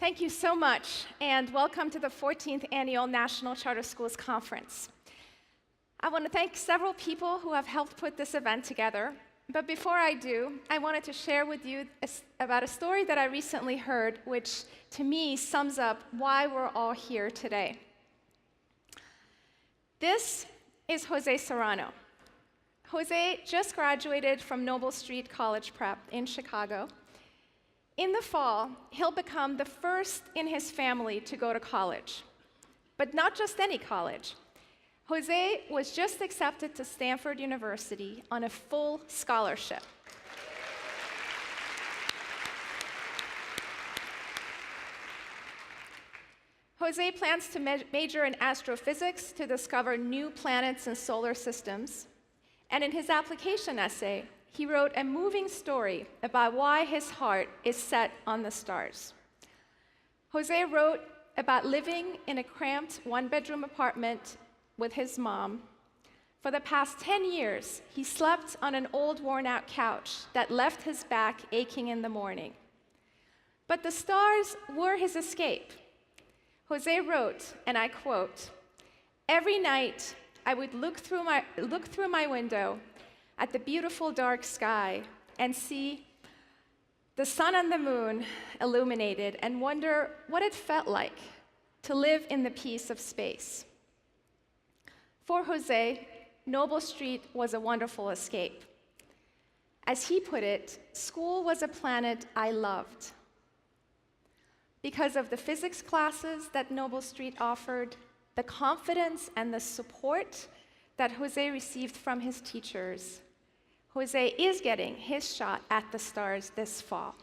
Thank you so much, and welcome to the 14th Annual National Charter Schools Conference. I want to thank several people who have helped put this event together, but before I do, I wanted to share with you about a story that I recently heard, which to me sums up why we're all here today. This is Jose Serrano. Jose just graduated from Noble Street College Prep in Chicago. In the fall, he'll become the first in his family to go to college. But not just any college. Jose was just accepted to Stanford University on a full scholarship. Jose plans to major in astrophysics to discover new planets and solar systems. And in his application essay, he wrote a moving story about why his heart is set on the stars. Jose wrote about living in a cramped one-bedroom apartment with his mom. For the past 10 years, he slept on an old, worn-out couch that left his back aching in the morning. But the stars were his escape. Jose wrote, and I quote, "Every night I would look through my window at the beautiful dark sky and see the sun and the moon illuminated and wonder what it felt like to live in the peace of space." For Jose, Noble Street was a wonderful escape. As he put it, school was a planet I loved. Because of the physics classes that Noble Street offered, the confidence and the support that Jose received from his teachers, Jose is getting his shot at the stars this fall.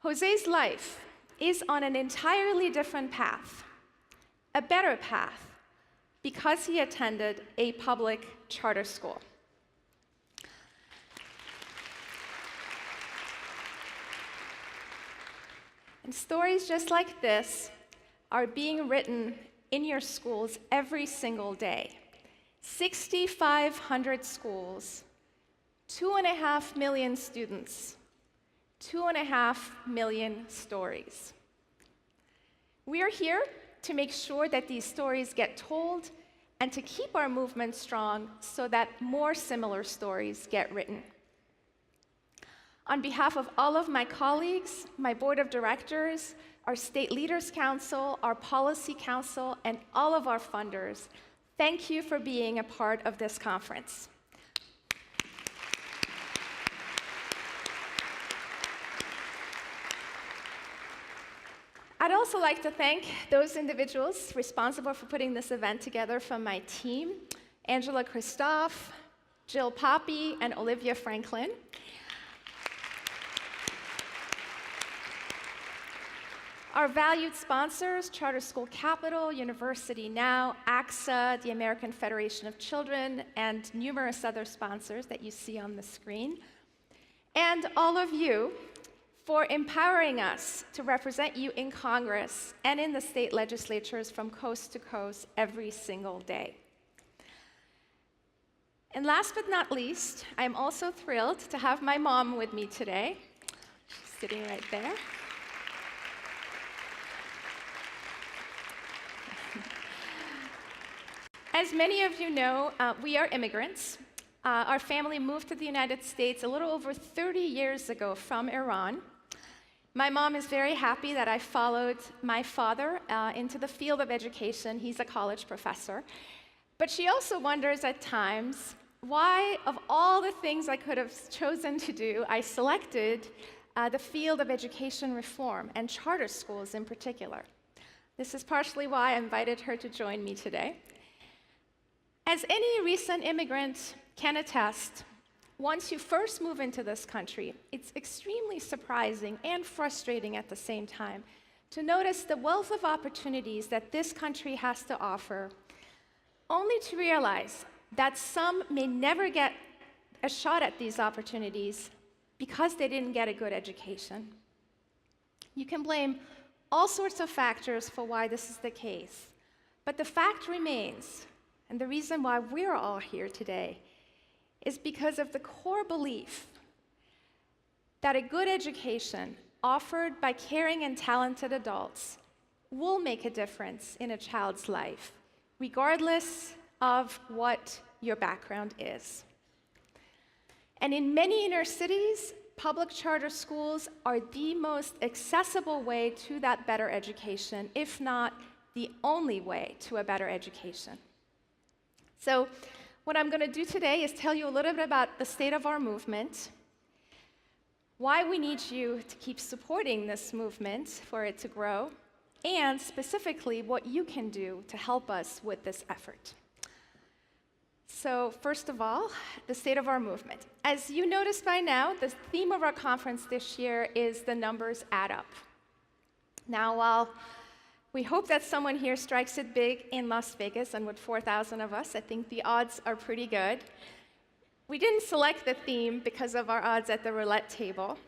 Jose's life is on an entirely different path, a better path, because he attended a public charter school. And stories just like this are being written in your schools every single day. 6,500 schools, 2.5 million students, 2.5 million stories. We are here to make sure that these stories get told and to keep our movement strong so that more similar stories get written. On behalf of all of my colleagues, my board of directors, our State Leaders Council, our Policy Council, and all of our funders, thank you for being a part of this conference. I'd also like to thank those individuals responsible for putting this event together from my team, Angela Christophe, Jill Poppy, and Olivia Franklin. Our valued sponsors, Charter School Capital, University Now, AXA, the American Federation of Children, and numerous other sponsors that you see on the screen. And all of you for empowering us to represent you in Congress and in the state legislatures from coast to coast every single day. And last but not least, I'm also thrilled to have my mom with me today. She's sitting right there. As many of you know, we are immigrants. Our family moved to the United States a little over 30 years ago from Iran. My mom is very happy that I followed my father into the field of education. He's a college professor. But she also wonders at times why, of all the things I could have chosen to do, I selected the field of education reform and charter schools in particular. This is partially why I invited her to join me today. As any recent immigrant can attest, once you first move into this country, it's extremely surprising and frustrating at the same time to notice the wealth of opportunities that this country has to offer, only to realize that some may never get a shot at these opportunities because they didn't get a good education. You can blame all sorts of factors for why this is the case, but the fact remains, and the reason why we're all here today, is because of the core belief that a good education offered by caring and talented adults will make a difference in a child's life, regardless of what your background is. And in many inner cities, public charter schools are the most accessible way to that better education, if not the only way to a better education. So what I'm going to do today is tell you a little bit about the state of our movement, why we need you to keep supporting this movement for it to grow, and specifically what you can do to help us with this effort. So first of all, the state of our movement. As you noticed by now, the theme of our conference this year is the numbers add up. Now, while we hope that someone here strikes it big in Las Vegas, and with 4,000 of us, I think the odds are pretty good. We didn't select the theme because of our odds at the roulette table.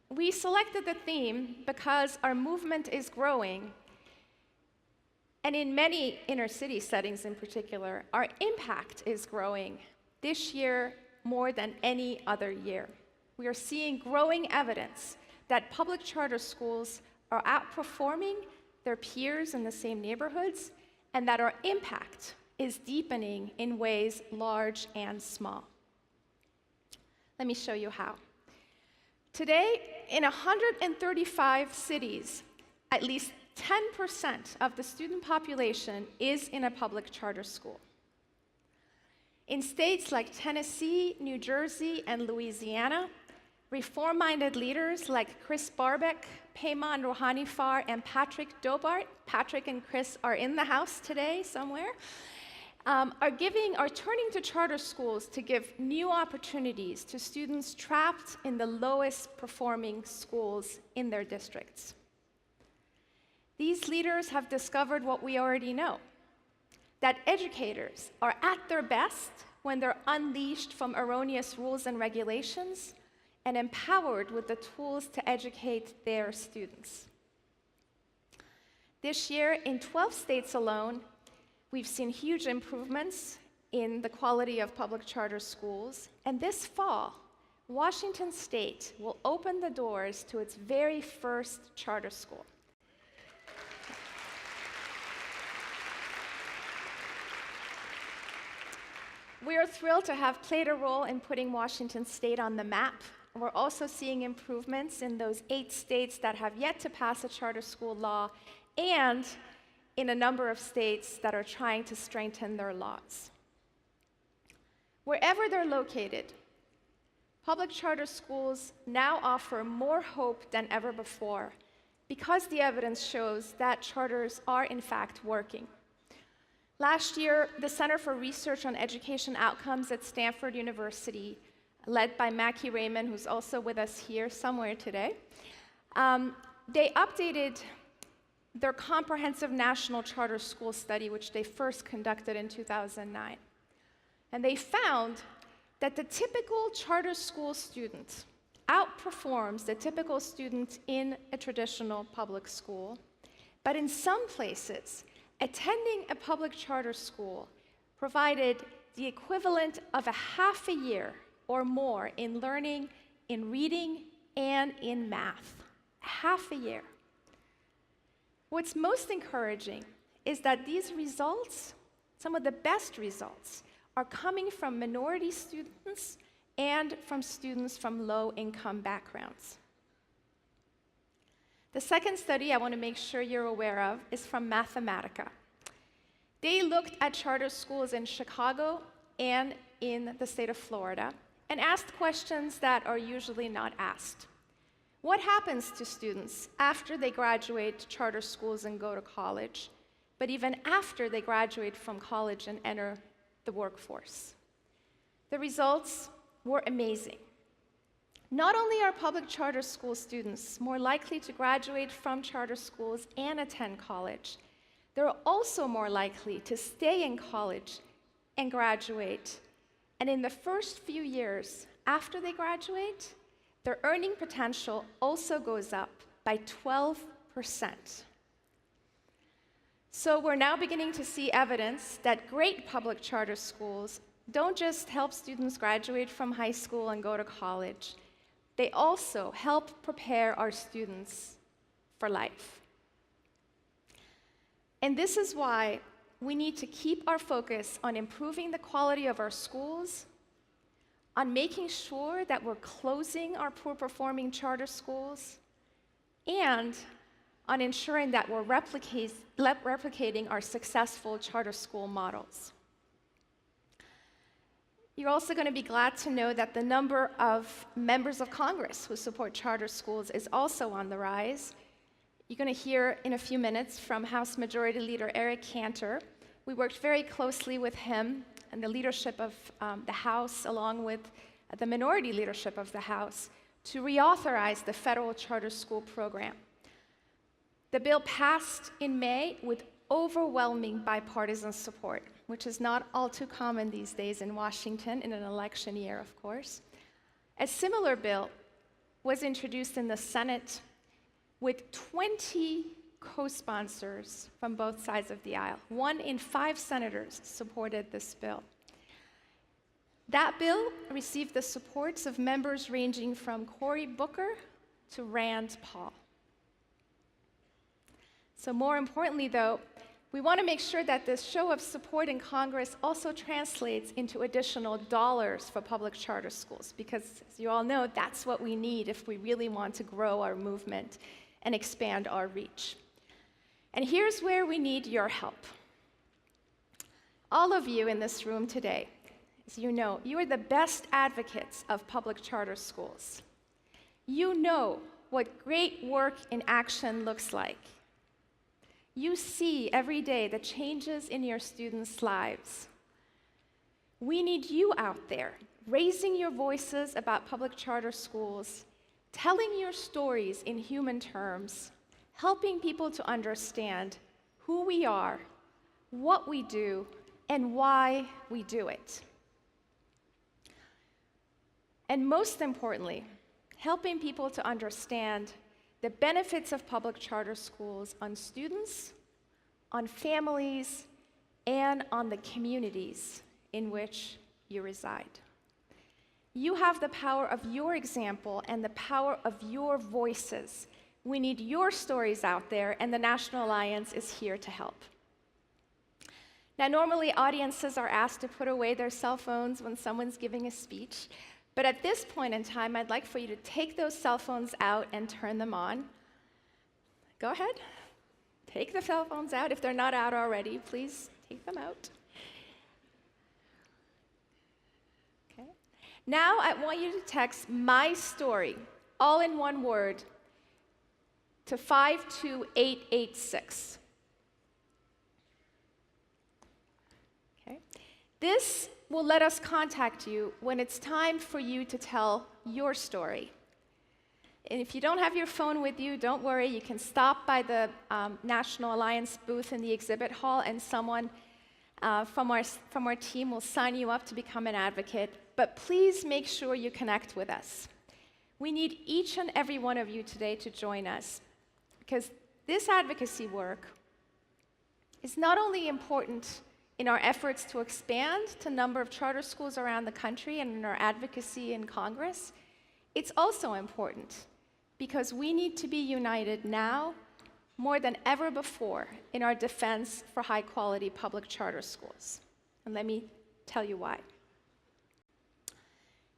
We selected the theme because our movement is growing, and in many inner city settings in particular, our impact is growing this year more than any other year. We are seeing growing evidence that public charter schools are outperforming their peers in the same neighborhoods, and that our impact is deepening in ways large and small. Let me show you how. Today, in 135 cities, at least 10% of the student population is in a public charter school. In states like Tennessee, New Jersey, and Louisiana, reform-minded leaders like Chris Barbeck, Payman Rouhani-Farr, and Patrick Dobart, Patrick and Chris are in the house today somewhere, are turning to charter schools to give new opportunities to students trapped in the lowest performing schools in their districts. These leaders have discovered what we already know, that educators are at their best when they're unleashed from erroneous rules and regulations and empowered with the tools to educate their students. This year, in 12 states alone, we've seen huge improvements in the quality of public charter schools, and this fall, Washington State will open the doors to its very first charter school. We are thrilled to have played a role in putting Washington State on the map. We're also seeing improvements in those 8 states that have yet to pass a charter school law, and in a number of states that are trying to strengthen their laws. Wherever they're located, public charter schools now offer more hope than ever before because the evidence shows that charters are in fact working. Last year, the Center for Research on Education Outcomes at Stanford University, led by Mackie Raymond, who's also with us here somewhere today, they updated their comprehensive national charter school study, which they first conducted in 2009. And they found that the typical charter school student outperforms the typical student in a traditional public school. But in some places, attending a public charter school provided the equivalent of a half a year or more in learning, in reading, and in math. Half a year. What's most encouraging is that these results, some of the best results, are coming from minority students and from students from low-income backgrounds. The second study I want to make sure you're aware of is from Mathematica. They looked at charter schools in Chicago and in the state of Florida and asked questions that are usually not asked. What happens to students after they graduate charter schools and go to college, but even after they graduate from college and enter the workforce? The results were amazing. Not only are public charter school students more likely to graduate from charter schools and attend college, they're also more likely to stay in college and graduate. And in the first few years after they graduate, their earning potential also goes up by 12%. So we're now beginning to see evidence that great public charter schools don't just help students graduate from high school and go to college, they also help prepare our students for life. And this is why we need to keep our focus on improving the quality of our schools, on making sure that we're closing our poor-performing charter schools, and on ensuring that we're replicating our successful charter school models. You're also going to be glad to know that the number of members of Congress who support charter schools is also on the rise. You're going to hear in a few minutes from House Majority Leader Eric Cantor. We worked very closely with him and the leadership of the House, along with the minority leadership of the House, to reauthorize the federal charter school program. The bill passed in May with overwhelming bipartisan support, which is not all too common these days in Washington in an election year, of course. A similar bill was introduced in the Senate with 20 co-sponsors from both sides of the aisle. 1 in 5 senators supported this bill. That bill received the supports of members ranging from Cory Booker to Rand Paul. So more importantly, though, we want to make sure that this show of support in Congress also translates into additional dollars for public charter schools, because, as you all know, that's what we need if we really want to grow our movement and expand our reach. And here's where we need your help. All of you in this room today, as you know, you are the best advocates of public charter schools. You know what great work in action looks like. You see every day the changes in your students' lives. We need you out there, raising your voices about public charter schools, telling your stories in human terms, helping people to understand who we are, what we do, and why we do it. And most importantly, helping people to understand the benefits of public charter schools on students, on families, and on the communities in which you reside. You have the power of your example and the power of your voices. We need your stories out there, and the National Alliance is here to help. Now, normally audiences are asked to put away their cell phones when someone's giving a speech. But at this point in time, I'd like for you to take those cell phones out and turn them on. Go ahead. Take the cell phones out. If they're not out already, please take them out. Okay. Now I want you to text "my story," all in one word, to 52886. Okay. This will let us contact you when it's time for you to tell your story. And if you don't have your phone with you, don't worry. You can stop by the National Alliance booth in the exhibit hall, and someone from our team will sign you up to become an advocate. But please make sure you connect with us. We need each and every one of you today to join us, because this advocacy work is not only important in our efforts to expand the number of charter schools around the country and in our advocacy in Congress, it's also important because we need to be united now more than ever before in our defense for high-quality public charter schools. And let me tell you why.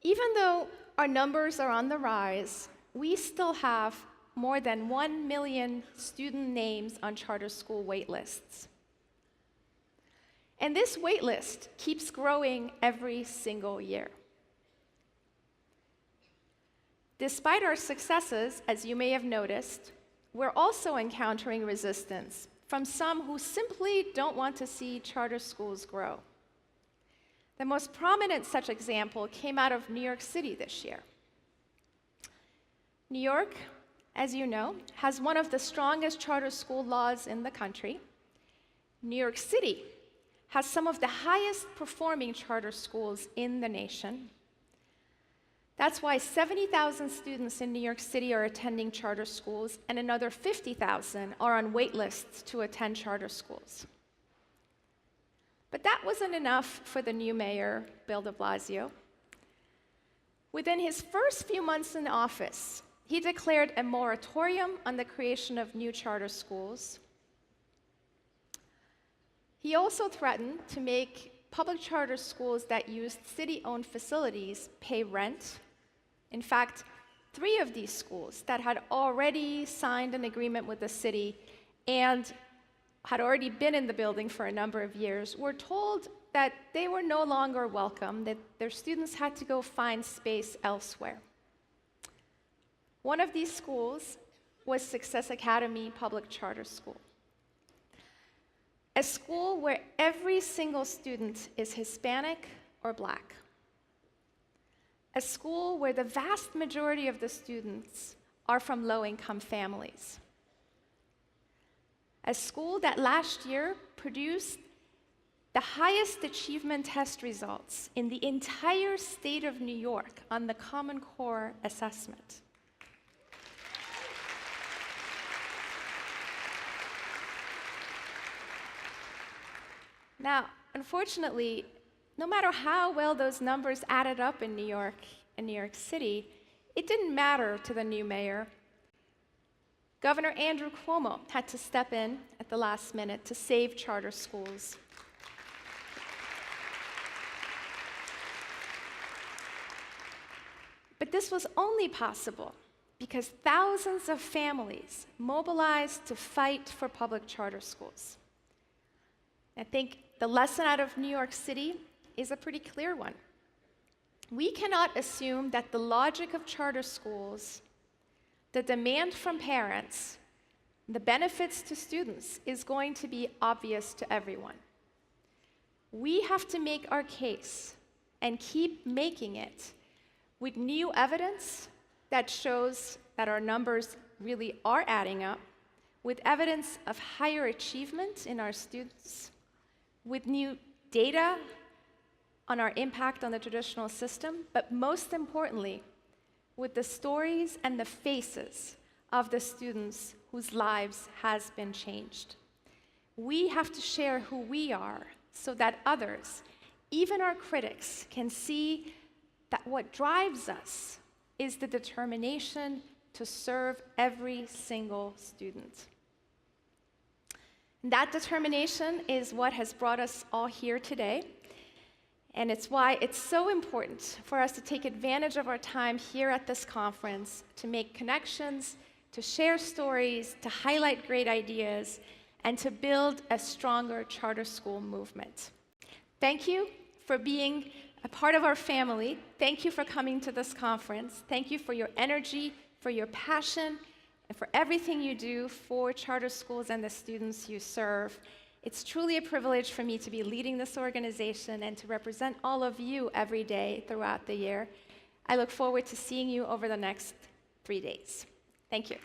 Even though our numbers are on the rise, we still have more than 1 million student names on charter school wait lists. And this wait list keeps growing every single year. Despite our successes, as you may have noticed, we're also encountering resistance from some who simply don't want to see charter schools grow. The most prominent such example came out of New York City this year. New York, as you know, has one of the strongest charter school laws in the country. New York City has some of the highest performing charter schools in the nation. That's why 70,000 students in New York City are attending charter schools, and another 50,000 are on wait lists to attend charter schools. But that wasn't enough for the new mayor, Bill de Blasio. Within his first few months in office, he declared a moratorium on the creation of new charter schools. He also threatened to make public charter schools that used city-owned facilities pay rent. In fact, 3 of these schools that had already signed an agreement with the city and had already been in the building for a number of years were told that they were no longer welcome, that their students had to go find space elsewhere. One of these schools was Success Academy Public Charter School, a school where every single student is Hispanic or Black, a school where the vast majority of the students are from low-income families, a school that last year produced the highest achievement test results in the entire state of New York on the Common Core assessment. Now, unfortunately, no matter how well those numbers added up in New York and New York City, it didn't matter to the new mayor. Governor Andrew Cuomo had to step in at the last minute to save charter schools. But this was only possible because thousands of families mobilized to fight for public charter schools. I think the lesson out of New York City is a pretty clear one. We cannot assume that the logic of charter schools, the demand from parents, the benefits to students is going to be obvious to everyone. We have to make our case and keep making it with new evidence that shows that our numbers really are adding up, with evidence of higher achievement in our students, with new data on our impact on the traditional system, but most importantly, with the stories and the faces of the students whose lives has been changed. We have to share who we are so that others, even our critics, can see that what drives us is the determination to serve every single student. And that determination is what has brought us all here today. And it's why it's so important for us to take advantage of our time here at this conference to make connections, to share stories, to highlight great ideas, and to build a stronger charter school movement. Thank you for being a part of our family. Thank you for coming to this conference. Thank you for your energy, for your passion, and for everything you do for charter schools and the students you serve. It's truly a privilege for me to be leading this organization and to represent all of you every day throughout the year. I look forward to seeing you over the next 3 days. Thank you.